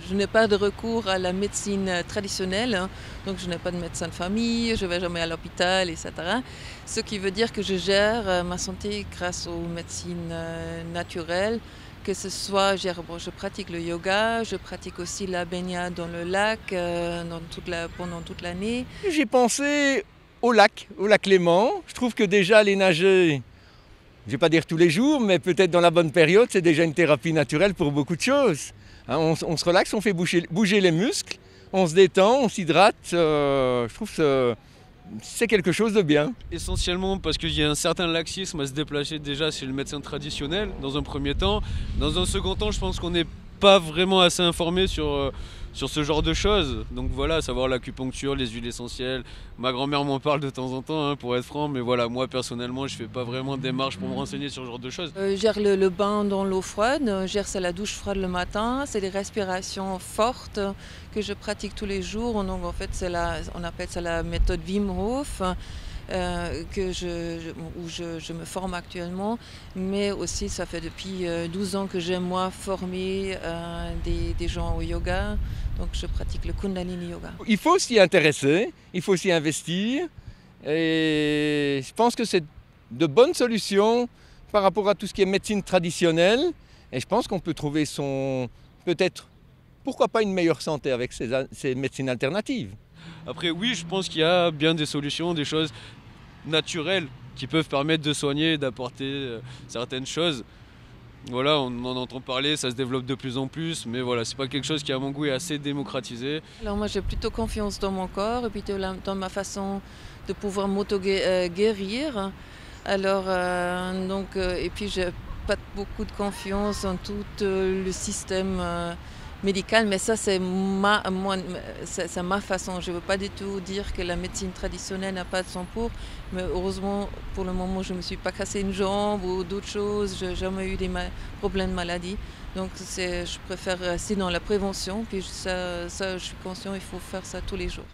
Je n'ai pas de recours à la médecine traditionnelle, hein, donc je n'ai pas de médecin de famille, je ne vais jamais à l'hôpital, etc. Ce qui veut dire que je gère ma santé grâce aux médecines naturelles, que ce soit, je pratique le yoga, je pratique aussi la baignade dans le lac pendant toute l'année. J'ai pensé au lac Léman. Je trouve que déjà aller nager, je ne vais pas dire tous les jours, mais peut-être dans la bonne période, c'est déjà une thérapie naturelle pour beaucoup de choses. Hein, on se relaxe, on fait bouger les muscles, on se détend, on s'hydrate. Je trouve que c'est quelque chose de bien. Essentiellement parce qu'il y a un certain laxisme à se déplacer déjà chez le médecin traditionnel dans un premier temps. Dans un second temps, je pense qu'on n'est pas vraiment assez informé sur ce genre de choses. Donc voilà, savoir l'acupuncture, les huiles essentielles. Ma grand-mère m'en parle de temps en temps, hein, pour être franc, mais voilà, moi personnellement, je fais pas vraiment de démarche pour me renseigner sur ce genre de choses. Je gère le bain dans l'eau froide, c'est la douche froide le matin, c'est des respirations fortes que je pratique tous les jours. Donc en fait, on appelle ça la méthode Wim Hof. Où je me forme actuellement, mais aussi ça fait depuis 12 ans que j'aime moi former des gens au yoga, donc je pratique le Kundalini Yoga. Il faut s'y intéresser, il faut s'y investir, et je pense que c'est de bonnes solutions par rapport à tout ce qui est médecine traditionnelle, et je pense qu'on peut trouver peut-être, pourquoi pas une meilleure santé avec ces médecines alternatives. Après oui, je pense qu'il y a bien des solutions, des choses naturelles qui peuvent permettre de soigner et d'apporter certaines choses. Voilà, on en entend parler, ça se développe de plus en plus, mais voilà, c'est pas quelque chose qui à mon goût est assez démocratisé. Alors moi j'ai plutôt confiance dans mon corps et puis dans ma façon de pouvoir m'auto-guérir. Alors et puis j'ai pas beaucoup de confiance en tout le système médicale, mais ça c'est ma façon. Je ne veux pas du tout dire que la médecine traditionnelle n'a pas de son pour, mais heureusement pour le moment je ne me suis pas cassé une jambe ou d'autres choses, je n'ai jamais eu des problèmes de maladie. Donc je préfère rester dans la prévention, puis ça je suis conscient, il faut faire ça tous les jours.